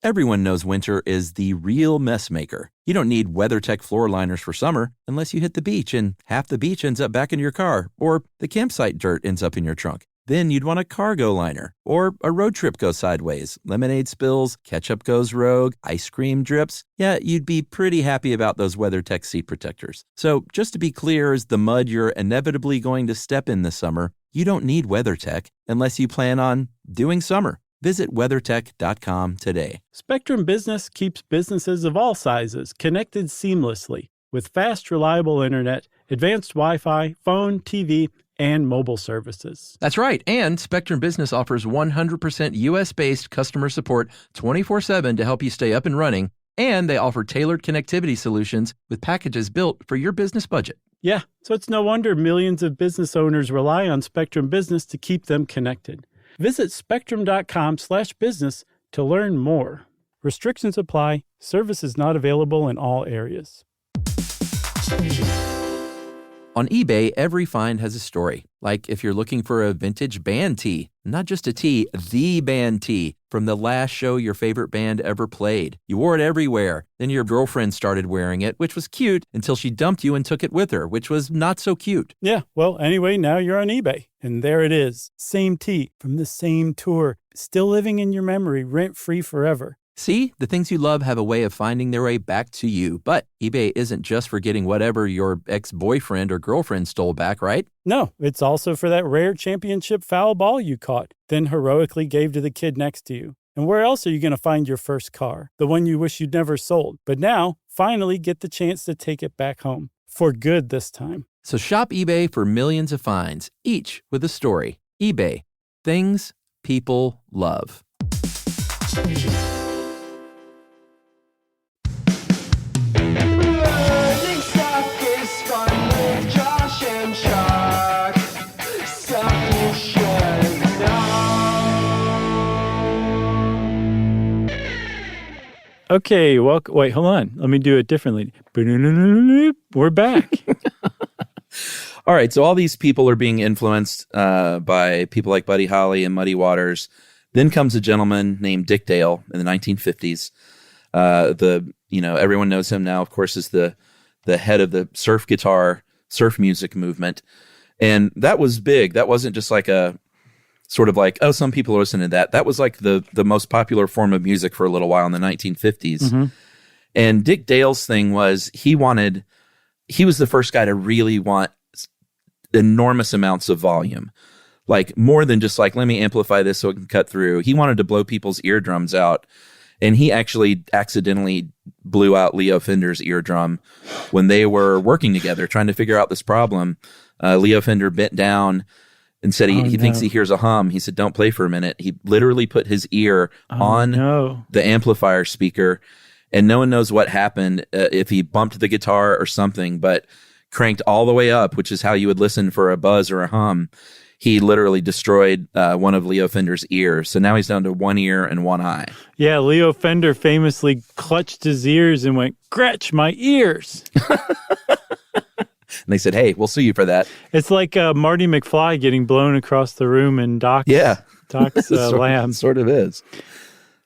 Everyone knows winter is the real mess maker. You don't need WeatherTech floor liners for summer unless you hit the beach and half the beach ends up back in your car, or the campsite dirt ends up in your trunk. Then you'd want a cargo liner, or a road trip goes sideways, lemonade spills, ketchup goes rogue, ice cream drips. Yeah, you'd be pretty happy about those WeatherTech seat protectors. So just to be clear, as the mud you're inevitably going to step in this summer, you don't need WeatherTech unless you plan on doing summer. Visit WeatherTech.com today. Spectrum Business keeps businesses of all sizes connected seamlessly with fast, reliable internet, advanced Wi-Fi, phone, TV, and mobile services. That's right. And Spectrum Business offers 100% U.S.-based customer support 24/7 to help you stay up and running. And they offer tailored connectivity solutions with packages built for your business budget. Yeah, so it's no wonder millions of business owners rely on Spectrum Business to keep them connected. Visit spectrum.com/business to learn more. Restrictions apply. Services not available in all areas. On eBay, every find has a story. Like if you're looking for a vintage band tee, not just a tee, the band tee from the last show your favorite band ever played. You wore it everywhere. Then your girlfriend started wearing it, which was cute, until she dumped you and took it with her, which was not so cute. Yeah, well, anyway, now you're on eBay. And there it is. Same tee from the same tour. Still living in your memory, rent-free forever. See, the things you love have a way of finding their way back to you. But eBay isn't just for getting whatever your ex-boyfriend or girlfriend stole back, right? No, it's also for that rare championship foul ball you caught, then heroically gave to the kid next to you. And where else are you going to find your first car? The one you wish you'd never sold. But now, finally get the chance to take it back home. For good this time. So shop eBay for millions of finds, each with a story. eBay. Things people love. Okay, well, wait, hold on. Let me do it differently. We're back. All right, so all these people are being influenced by people like Buddy Holly and Muddy Waters. Then comes a gentleman named Dick Dale in the 1950s. Everyone knows him now, of course, as the head of the surf music movement. And that was big. That wasn't just like a sort of like, oh, some people are listening to that. That was like the most popular form of music for a little while in the 1950s. Mm-hmm. And Dick Dale's thing was he was the first guy to really want enormous amounts of volume. Like more than just like, let me amplify this so it can cut through. He wanted to blow people's eardrums out. And he actually accidentally blew out Leo Fender's eardrum when they were working together, trying to figure out this problem. Leo Fender bent down and said he thinks he hears a hum. He said, don't play for a minute. He literally put his ear on the amplifier speaker, and no one knows what happened, if he bumped the guitar or something, but cranked all the way up, which is how you would listen for a buzz or a hum. He literally destroyed one of Leo Fender's ears. So now he's down to one ear and one eye. Yeah, Leo Fender famously clutched his ears and went, Gretch, my ears. And they said, hey, we'll sue you for that. It's like Marty McFly getting blown across the room in Doc's lab. Sort of is.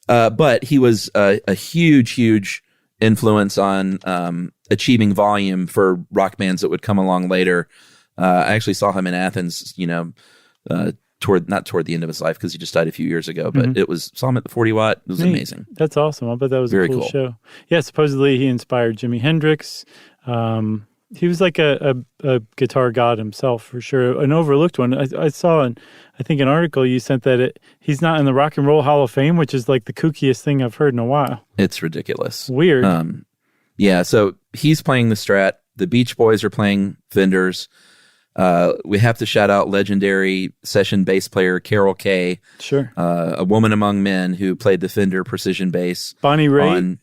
But he was a huge, huge influence on achieving volume for rock bands that would come along later. I actually saw him in Athens, not toward the end of his life because he just died a few years ago, but saw him at the 40 Watt. It was amazing. That's awesome. I bet that was Very a cool cool show. Yeah, supposedly he inspired Jimi Hendrix. He was like a guitar god himself, for sure. An overlooked one. I saw, an article you sent that he's not in the Rock and Roll Hall of Fame, which is like the kookiest thing I've heard in a while. It's ridiculous. Weird. Yeah, so he's playing the Strat. The Beach Boys are playing Fenders. We have to shout out legendary session bass player Carol Kay. Sure. A woman among men who played the Fender precision bass. Bonnie Raitt.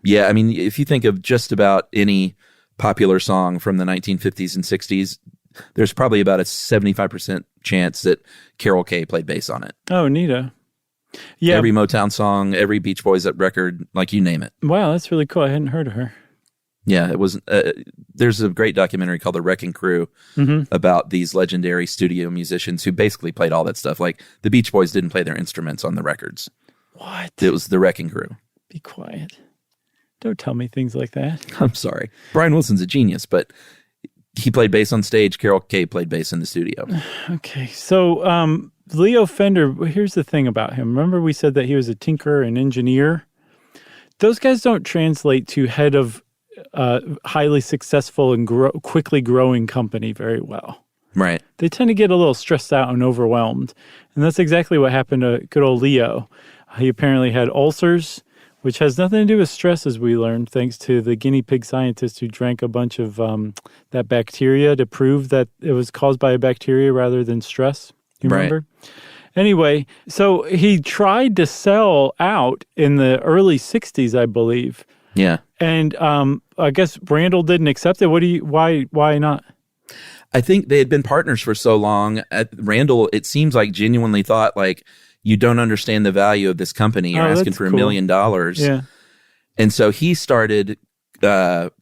Yeah, I mean, if you think of just about any popular song from the 1950s and 60s, there's probably about a 75% chance that Carol Kay played bass on it. Oh, neato. Yeah. Every Motown song, every Beach Boys record, like you name it. Wow, that's really cool. I hadn't heard of her. Yeah, it was. There's a great documentary called The Wrecking Crew about these legendary studio musicians who basically played all that stuff. Like the Beach Boys didn't play their instruments on the records. What? It was The Wrecking Crew. Be quiet. Don't tell me things like that. I'm sorry. Brian Wilson's a genius, but he played bass on stage. Carol Kay played bass in the studio. Okay, so Leo Fender, here's the thing about him. Remember we said that he was a tinkerer and engineer? Those guys don't translate to head of highly successful and quickly growing company very well. Right. They tend to get a little stressed out and overwhelmed. And that's exactly what happened to good old Leo. He apparently had ulcers, which has nothing to do with stress, as we learned, thanks to the guinea pig scientist who drank a bunch of that bacteria to prove that it was caused by a bacteria rather than stress. You remember? Right. Anyway, so he tried to sell out in the early 60s, I believe. Yeah. And I guess Randall didn't accept it. Why not? I think they had been partners for so long. Randall, it seems like genuinely thought like, you don't understand the value of this company. You're asking for $1 million. Yeah. And so he started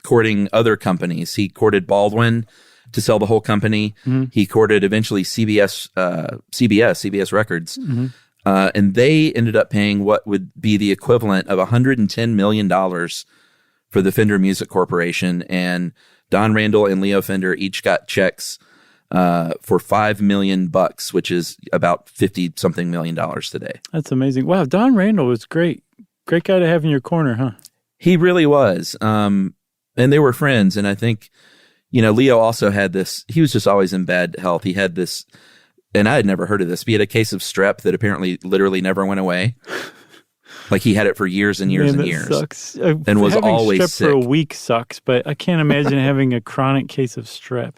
courting other companies. He courted Baldwin to sell the whole company. Mm-hmm. He courted eventually CBS Records. Mm-hmm. And they ended up paying what would be the equivalent of $110 million for the Fender Music Corporation. And Don Randall and Leo Fender each got checks for $5 million, which is about $50-something million today. That's amazing. Wow, Don Randall was great. Great guy to have in your corner, huh? He really was. And they were friends. And I think, Leo also had this, he was just always in bad health. He had this, and I had never heard of this, but he had a case of strep that apparently literally never went away. Like he had it for years and years and years. Sucks. And was always strep sick. For a week sucks, but I can't imagine having a chronic case of strep.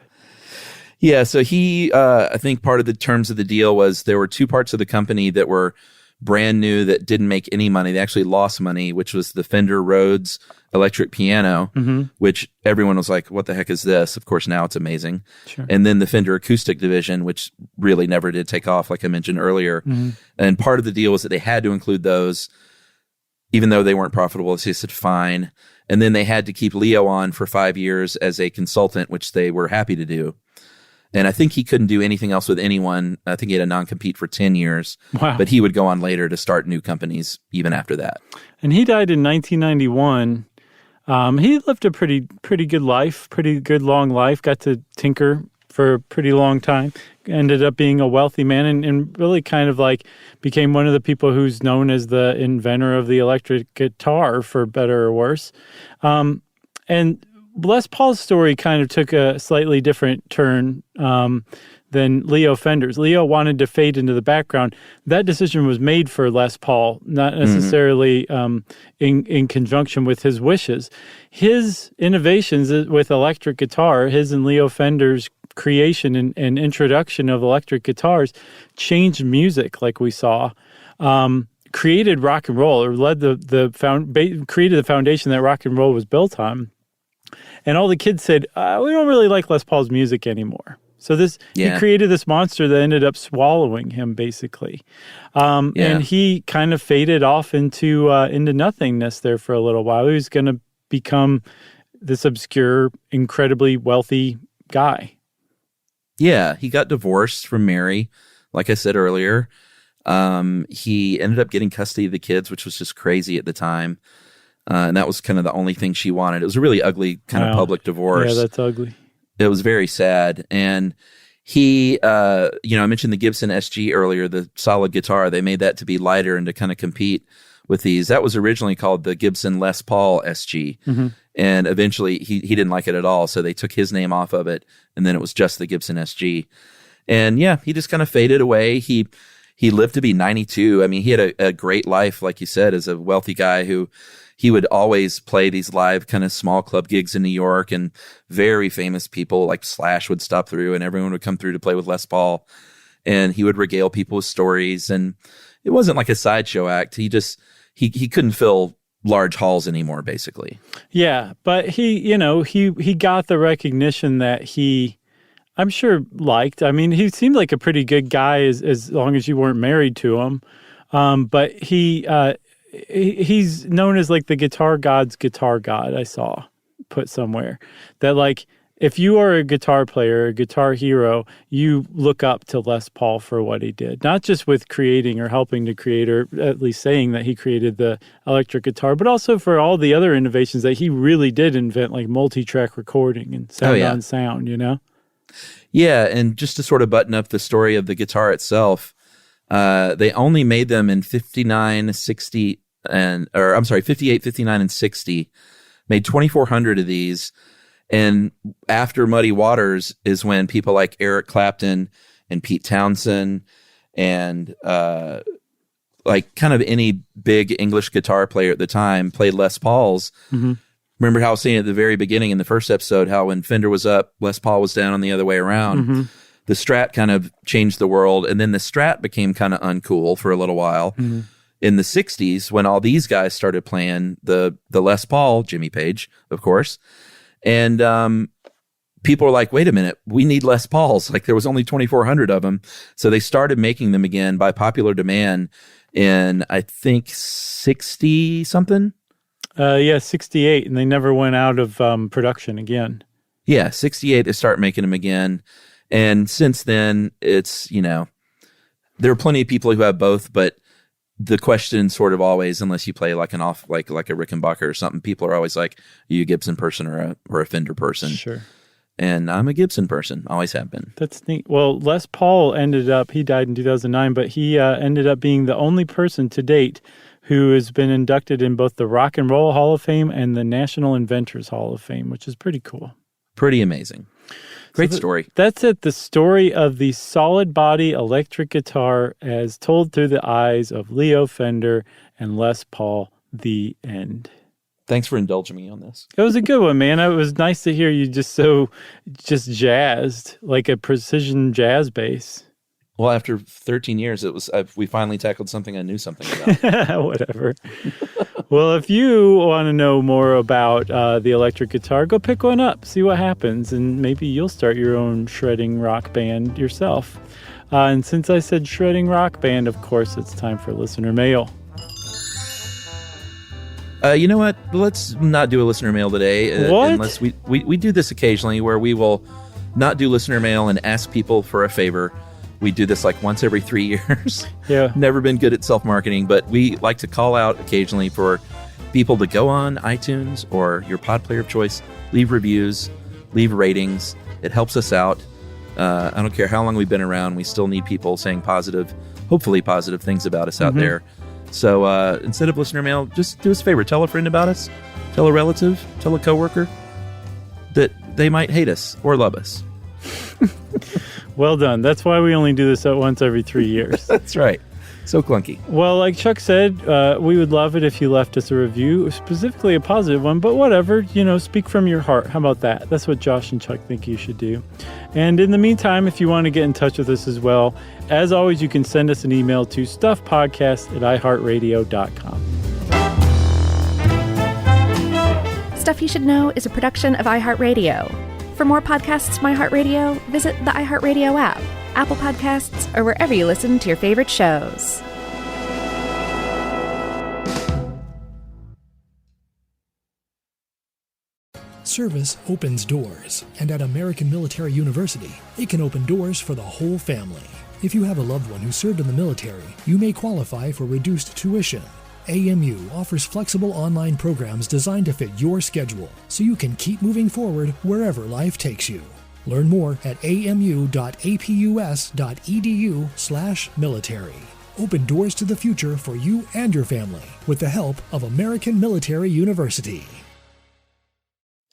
Yeah, so he, I think part of the terms of the deal was there were two parts of the company that were brand new that didn't make any money. They actually lost money, which was the Fender Rhodes electric piano, which everyone was like, what the heck is this? Of course, now it's amazing. Sure. And then the Fender acoustic division, which really never did take off, like I mentioned earlier. Mm-hmm. And part of the deal was that they had to include those, even though they weren't profitable. So they said, fine. And then they had to keep Leo on for 5 years as a consultant, which they were happy to do. And I think he couldn't do anything else with anyone. I think he had a non-compete for 10 years. Wow. But he would go on later to start new companies even after that. And he died in 1991. He lived a pretty good life, pretty good long life. Got to tinker for a pretty long time. Ended up being a wealthy man and really kind of like became one of the people who's known as the inventor of the electric guitar, for better or worse. And Les Paul's story kind of took a slightly different turn than Leo Fender's. Leo wanted to fade into the background. That decision was made for Les Paul, not necessarily in conjunction with his wishes. His innovations with electric guitar, his and Leo Fender's creation and introduction of electric guitars changed music, like we saw. Created rock and roll, or led created the foundation that rock and roll was built on. And all the kids said, we don't really like Les Paul's music anymore. So he created this monster that ended up swallowing him, basically. And he kind of faded off into nothingness there for a little while. He was going to become this obscure, incredibly wealthy guy. Yeah, he got divorced from Mary, like I said earlier. He ended up getting custody of the kids, which was just crazy at the time. And that was kind of the only thing she wanted. It was a really ugly kind of public divorce. Yeah, that's ugly. It was very sad. And he, I mentioned the Gibson SG earlier, the solid guitar. They made that to be lighter and to kind of compete with these. That was originally called the Gibson Les Paul SG. Mm-hmm. And eventually he didn't like it at all. So they took his name off of it. And then it was just the Gibson SG. And yeah, he just kind of faded away. He lived to be 92. I mean, he had a great life, like you said, as a wealthy guy who he would always play these live kind of small club gigs in New York, and very famous people like Slash would stop through and everyone would come through to play with Les Paul, and he would regale people with stories. And it wasn't like a sideshow act. He couldn't fill large halls anymore, basically. Yeah. But he got the recognition that I'm sure liked. I mean, he seemed like a pretty good guy as long as you weren't married to him. But he's known as like the guitar god's guitar god. I saw put somewhere that like if you are a guitar player, a guitar hero, you look up to Les Paul for what he did, not just with creating or helping to create, or at least saying that he created the electric guitar, but also for all the other innovations that he really did invent, like multi-track recording and sound on sound, Yeah, and just to sort of button up the story of the guitar itself, they only made them in 58, 59, and 60. Made 2,400 of these. And after Muddy Waters is when people like Eric Clapton and Pete Townsend and like kind of any big English guitar player at the time played Les Pauls. Mm-hmm. Remember how I was saying at the very beginning in the first episode, how when Fender was up, Les Paul was down on the other way around. Mm-hmm. The Strat kind of changed the world, and then the Strat became kind of uncool for a little while. Mm-hmm. In the 60s, when all these guys started playing the Les Paul, Jimmy Page, of course, and people were like, wait a minute, we need Les Pauls. Like there was only 2,400 of them. So they started making them again by popular demand in, I think, 60-something. 68, and they never went out of production again. Yeah, 68, they start making them again. And since then, it's, there are plenty of people who have both, but the question sort of always, unless you play like like a Rickenbacker or something, people are always like, are you a Gibson person or a Fender person? Sure. And I'm a Gibson person, always have been. That's neat. Well, Les Paul he died in 2009, but he ended up being the only person to date who has been inducted in both the Rock and Roll Hall of Fame and the National Inventors Hall of Fame, which is pretty cool. Pretty amazing. Great story. That's it. The story of the solid body electric guitar as told through the eyes of Leo Fender and Les Paul. The end. Thanks for indulging me on this. It was a good one, man. It was nice to hear you just jazzed, like a precision jazz bass. Well, after 13 years, we finally tackled something I knew something about. Whatever. Well, if you want to know more about the electric guitar, go pick one up, see what happens, and maybe you'll start your own shredding rock band yourself. And since I said shredding rock band, of course, it's time for listener mail. You know what? Let's not do a listener mail today. What? Unless we do this occasionally where we will not do listener mail and ask people for a favor. We do this like once every 3 years. Yeah. Never been good at self-marketing, but we like to call out occasionally for people to go on iTunes or your pod player of choice, leave reviews, leave ratings. It helps us out. I don't care how long we've been around. We still need people saying positive, hopefully positive things about us out there. So instead of listener mail, just do us a favor. Tell a friend about us. Tell a relative. Tell a coworker that they might hate us or love us. Well done. That's why we only do this once every 3 years. That's right. So clunky. Well, like Chuck said, we would love it if you left us a review, specifically a positive one, but whatever, speak from your heart. How about that? That's what Josh and Chuck think you should do. And in the meantime, if you want to get in touch with us as well, as always, you can send us an email to stuffpodcast@iheartradio.com. Stuff You Should Know is a production of iHeartRadio. For more podcasts from iHeartRadio, visit the iHeartRadio app, Apple Podcasts, or wherever you listen to your favorite shows. Service opens doors, and at American Military University, it can open doors for the whole family. If you have a loved one who served in the military, you may qualify for reduced tuition. AMU offers flexible online programs designed to fit your schedule, so you can keep moving forward wherever life takes you. Learn more at amu.apus.edu/military. Open doors to the future for you and your family with the help of American Military University.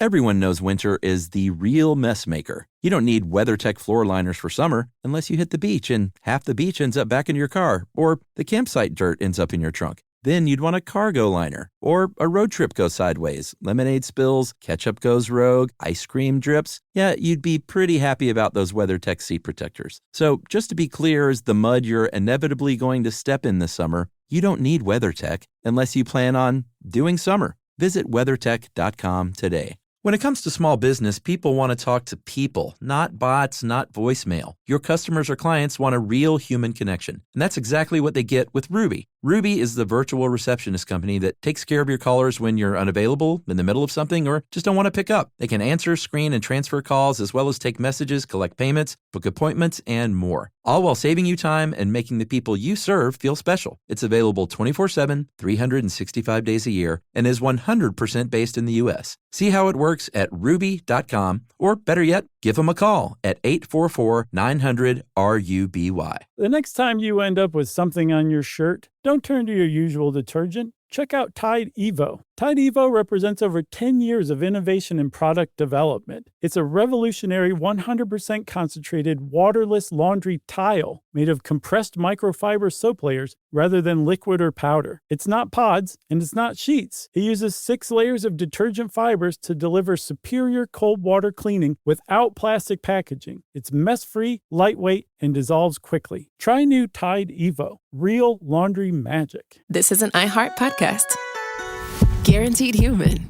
Everyone knows winter is the real mess maker. You don't need WeatherTech floor liners for summer unless you hit the beach and half the beach ends up back in your car, or the campsite dirt ends up in your trunk. Then you'd want a cargo liner, or a road trip goes sideways, lemonade spills, ketchup goes rogue, ice cream drips. Yeah, you'd be pretty happy about those WeatherTech seat protectors. So just to be clear, as the mud you're inevitably going to step in this summer, you don't need WeatherTech unless you plan on doing summer. Visit WeatherTech.com today. When it comes to small business, people want to talk to people, not bots, not voicemail. Your customers or clients want a real human connection. And that's exactly what they get with Ruby. Ruby is the virtual receptionist company that takes care of your callers when you're unavailable, in the middle of something, or just don't want to pick up. They can answer, screen, and transfer calls, as well as take messages, collect payments, book appointments, and more. All while saving you time and making the people you serve feel special. It's available 24/7, 365 days a year, and is 100% based in the U.S. See how it works at ruby.com, or better yet, give them a call at 844-900-RUBY. The next time you end up with something on your shirt, don't turn to your usual detergent. Check out Tide Evo. Tide Evo represents over 10 years of innovation in product development. It's a revolutionary 100% concentrated waterless laundry tile made of compressed microfiber soap layers rather than liquid or powder. It's not pods and it's not sheets. It uses 6 layers of detergent fibers to deliver superior cold water cleaning without plastic packaging. It's mess-free, lightweight, and dissolves quickly. Try new Tide Evo. Real laundry magic. This is an iHeart podcast. Guaranteed human.